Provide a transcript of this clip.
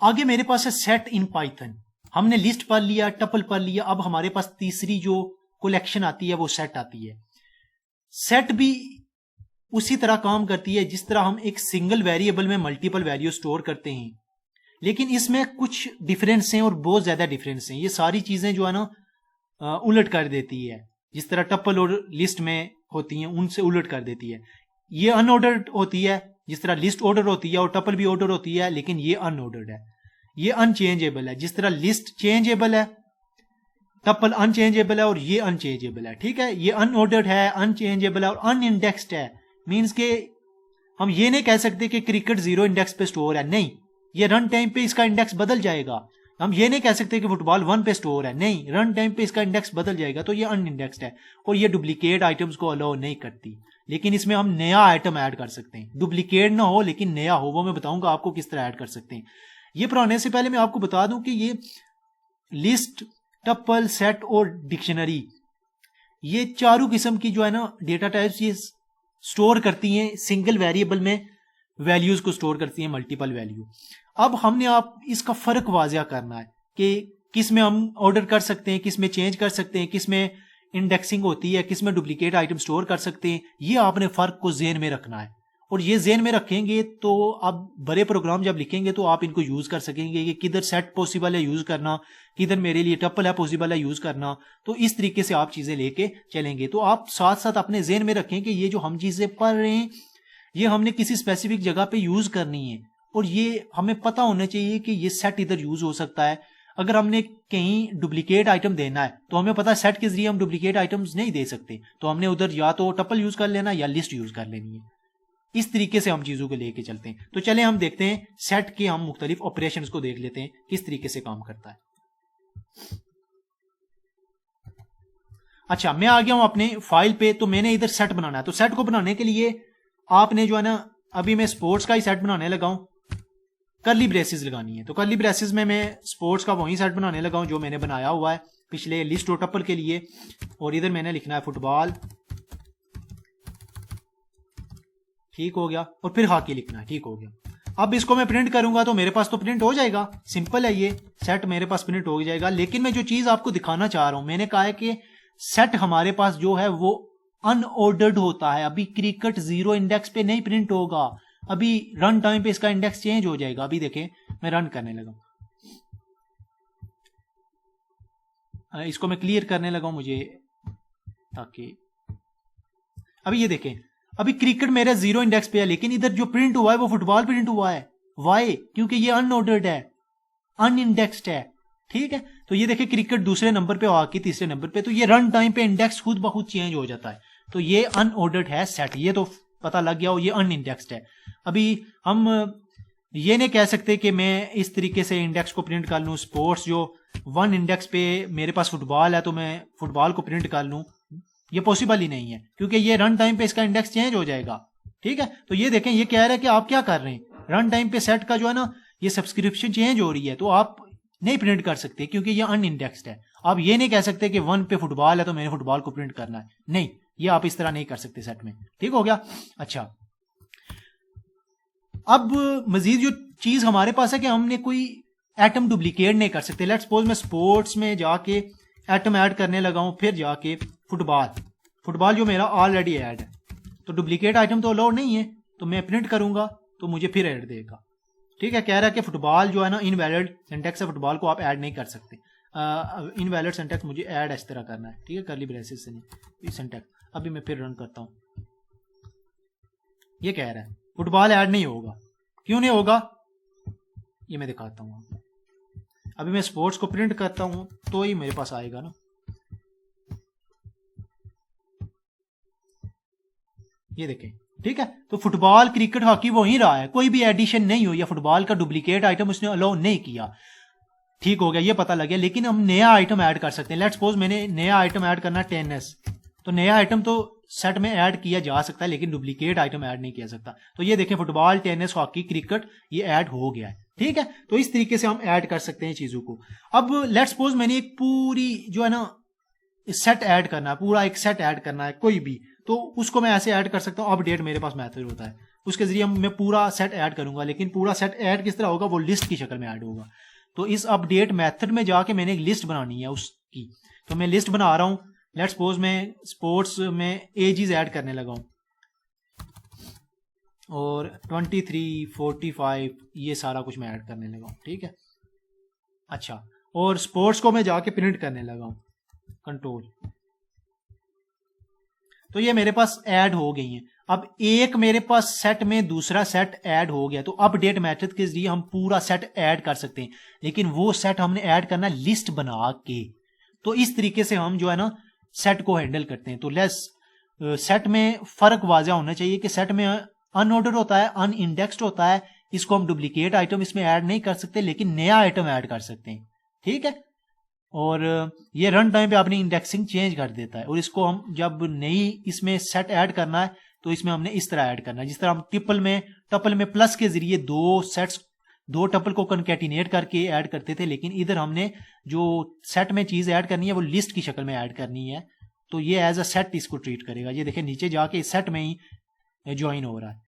आगे मेरे पास है सेट इन पाइथन। हमने लिस्ट पढ़ लिया, टपल पढ़ लिया, अब हमारे पास तीसरी जो कलेक्शन आती है वो सेट आती है। सेट भी उसी तरह काम करती है जिस तरह हम एक सिंगल वेरिएबल में मल्टीपल वैल्यू स्टोर करते हैं, लेकिन इसमें कुछ डिफरेंस हैं और बहुत ज्यादा डिफरेंस हैं। ये सारी चीजें जो है ना उलट कर देती है, जिस तरह टपल और लिस्ट में होती हैं उनसे उलट कर देती है। ये अनऑर्डर्ड होती है, जिस तरह लिस्ट ऑर्डर होती है और टपल भी ऑर्डर होती है, लेकिन ये अनऑर्डर्ड है, ये अनचेंजेबल है। जिस तरह लिस्ट चेंजेबल है, टपल अनचेंजेबल है और ये अनचेंजेबल है। ठीक है, ये अनऑर्डर्ड है, अनचेंजेबल है और अनइंडेक्स्ड है। मींस के हम ये नहीं कह सकते कि क्रिकेट 0 इंडेक्स पे स्टोर है, नहीं, ये रन टाइम पे इसका इंडेक्स बदल जाएगा। हम ये नहीं कह सकते कि फुटबॉल 1 पे स्टोर है, नहीं, रन टाइम पे इसका इंडेक्स बदल जाएगा। तो ये अनइंडेक्स्ड है और ये डुप्लीकेट आइटम्स को अलाउ नहीं करती। लेकिन इसमें हम नया आइटम ऐड कर सकते हैं, डुप्लीकेट ना हो लेकिन नया हो, वो मैं बताऊंगा आपको किस तरह ऐड कर सकते हैं। ये पढ़ाने से पहले मैं आपको बता दूं कि ये लिस्ट, टपल, सेट और डिक्शनरी, ये चारों किस्म की जो है ना डेटा टाइप्स ये स्टोर करती हैं सिंगल वेरिएबल में, वैल्यूज को स्टोर करती हैं मल्टीपल वैल्यू। अब हमने आप इसका फर्क वाजिया करना है कि किस में हम ऑर्डर कर सकते हैं, किस में चेंज कर सकते हैं, किस में इंडेक्सिंग होती है, किस में डुप्लीकेट आइटम स्टोर कर सकते हैं। ये आपने फर्क को जेन में रखना है और ये जेन में रखेंगे तो आप बड़े प्रोग्राम जब लिखेंगे तो आप इनको यूज कर सकेंगे कि किधर सेट पॉसिबल है यूज करना, किधर मेरे लिए टपल है पॉसिबल है यूज करना। तो इस तरीके से आप चीजें लेके चलेंगे। तो आप साथ साथ अपने जेन में रखें कि ये जो हम चीजें पढ़ रहे हैं ये हमने किसी स्पेसिफिक जगह पे यूज करनी है और ये हमें पता होना चाहिए कि ये सेट इधर यूज हो सकता है। अगर हमने कहीं डुप्लीकेट आइटम देना है तो हमें पता है सेट के जरिए हम डुप्लीकेट आइटम्स नहीं दे सकते, तो हमने उधर या तो टपल यूज कर लेना या लिस्ट यूज कर लेनी है। इस तरीके से हम चीजों को लेके चलते हैं। तो चले हम देखते हैं सेट के हम मुख्तलिफ ऑपरेशंस को देख लेते हैं किस तरीके से काम करता है। अच्छा, मैं आ गया हूं अपने फाइल पे, तो मैंने इधर सेट बनाना है। तो सेट को बनाने के लिए आपने जो है ना, अभी मैं स्पोर्ट्स का ही सेट बनाने लगा हूं, कर्ली ब्रेसेस लगानी है। तो कर्ली ब्रेसेस में मैं स्पोर्ट्स का वही सेट बनाने लगा हूं जो मैंने बनाया हुआ है पिछले लिस्ट और टपल के लिए। और इधर मैंने लिखना है फुटबॉल, ठीक हो गया, और फिर हॉकी लिखना है, ठीक हो गया। अब इसको मैं प्रिंट करूंगा तो मेरे पास तो प्रिंट हो जाएगा, सिंपल है, ये सेट मेरे पास प्रिंट हो जाएगा। लेकिन मैं जो चीज आपको दिखाना चाह रहा हूं, मैंने कहा है कि सेट हमारे पास जो है वो अनऑर्डर्ड होता है। अभी क्रिकेट 0 इंडेक्स पे नहीं प्रिंट होगा, अभी रन टाइम पे इसका इंडेक्स चेंज हो जाएगा। अभी देखें मैं रन करने लगा, इसको मैं क्लियर करने लगा मुझे, ताकि अभी ये देखें, अभी क्रिकेट मेरे 0 इंडेक्स पे है, लेकिन इधर जो प्रिंट हुआ है वो फुटबॉल प्रिंट हुआ है। वाई? क्योंकि ये अनऑर्डर्ड है, अनइंडेक्स्ड है। ठीक है, तो ये देखिए क्रिकेट दूसरे नंबर पे, हॉकी तीसरे नंबर पे, तो ये रन टाइम पे इंडेक्स खुद ब खुद चेंज हो जाता है। तो ये अनऑर्डर्ड है सेट, ये तो पता लग गया, ये अनइंडेक्स्ड है। अभी हम ये नहीं कह सकते कि मैं इस तरीके से इंडेक्स को प्रिंट कर लूं, स्पोर्ट्स जो 1 इंडेक्स पे मेरे पास फुटबॉल है तो मैं फुटबॉल को प्रिंट कर लूं, ये पॉसिबल ही नहीं है, क्योंकि ये रन टाइम पे इसका इंडेक्स चेंज हो जाएगा। ठीक है, तो ये देखें, ये कह रहा है कि आप क्या कर रहे हैं, रन टाइम पे सेट का जो है ना ये सब्सक्रिप्शन चेंज हो रही है, तो आप नहीं प्रिंट कर सकते क्योंकि ये अनइंडेक्स्ड है। आप ये नहीं कह सकते कि 1 पे फुटबॉल है तो मैंने फुटबॉल को प्रिंट करना है, नहीं, ये आप इस तरह नहीं कर सकते सेट में। ठीक हो गया। अच्छा, अब मजीद जो चीज हमारे पास है कि हमने कोई एटम डुप्लीकेट नहीं कर सकते। लेट्स सपोज मैं स्पोर्ट्स में जाके एटम ऐड करने लगा हूं, फिर जाके फुटबॉल जो मेरा ऑलरेडी ऐड है, तो डुप्लीकेट आइटम तो अलाउड नहीं है, तो मैं प्रिंट करूंगा तो मुझे फिर ऐड देगा। ठीक है, कह रहा है कि फुटबॉल जो है ना इनवैलिड सिंटैक्स है, फुटबॉल को आप ऐड नहीं कर सकते, इनवैलिड सिंटैक्स मुझे ऐड इस तरह करना है। ठीक है, कर्ली ब्रेसेस से नहीं, सिंटैक्स। अभी मैं फिर रन करता हूं, ये कह रहा है फुटबॉल ऐड नहीं होगा। क्यों नहीं होगा, ये मैं दिखाता हूं आपको। अभी मैं स्पोर्ट्स को प्रिंट करता हूं तो ही मेरे पास आएगा ना, ये देखें। ठीक है, तो फुटबॉल, क्रिकेट, हॉकी वही रहा है, कोई भी एडिशन नहीं हुई, या फुटबॉल का डुप्लीकेट आइटम उसने अलाउ नहीं किया। ठीक हो गया, ये पता लग गया। लेकिन हम नया आइटम ऐड कर सकते हैं। लेट्स सपोज मैंने नया आइटम ऐड करना टेनिस, तो नया आइटम तो सेट में ऐड किया जा सकता है लेकिन डुप्लीकेट आइटम ऐड नहीं किया सकता। तो ये देखें, फुटबॉल, टेनिस, हॉकी, क्रिकेट, ये ऐड हो गया है। ठीक है, तो इस तरीके से हम ऐड कर सकते हैं चीजों को। अब लेट्स सपोज मैंने एक पूरी जो है ना सेट ऐड करना है, पूरा एक सेट ऐड करना है कोई भी, तो उसको मैं ऐसे ऐड कर सकता हूं। अपडेट मेरे पास मेथड होता है, उसके जरिए मैं पूरा सेट ऐड करूंगा, लेकिन पूरा सेट ऐड किस तरह होगा, वो लिस्ट की शक्ल में ऐड होगा। तो इस अपडेट मेथड में जाके मैंने एक लिस्ट बनानी है उसकी, तो मैं लिस्ट बना रहा हूँ। लेट्स सपोज मैं स्पोर्ट्स में एजेस ऐड करने लगा हूँ और 23, 45 ये सारा कुछ मैं ऐड करने लगा हूँ, ठीक है। अच्छा, और स्पोर्ट्स को मैं जाके प्रिंट करने लगा हूँ, कंट्रोल, तो ये मेरे पास ऐड हो गई हैं। अब एक मेरे पास सेट में दूसरा सेट ऐड हो गया, तो अपडेट मेथड के जरिए हम पूरा सेट ऐड कर सकते हैं, लेकिन वो सेट हमने ऐड करना लिस्ट बना के। तो इस तरीके से हम जो है ना सेट को हैंडल करते हैं। तो लेस सेट में फर्क वाज़ह होना चाहिए कि सेट में अनऑर्डर होता है, अनइंडेक्स्ड होता है, इसको हम डुप्लीकेट आइटम इसमें ऐड नहीं कर सकते, लेकिन नया आइटम ऐड कर सकते हैं, ठीक है। और ये रन टाइम पे अपनी इंडेक्सिंग चेंज कर देता है। और इसको हम जब नई इसमें सेट ऐड करना है तो इसमें हमने इस तरह ऐड करना है, जिस तरह हम टपल में प्लस के जरिए दो टपल को कंकैटिनेट करके ऐड करते थे, लेकिन इधर हमने जो सेट में चीज ऐड करनी है वो लिस्ट की शक्ल में ऐड करनी है। तो ये एज अ सेट इसको ट्रीट करेगा। ये देखिए नीचे जाके इस सेट में ही ज्वाइन हो रहा है।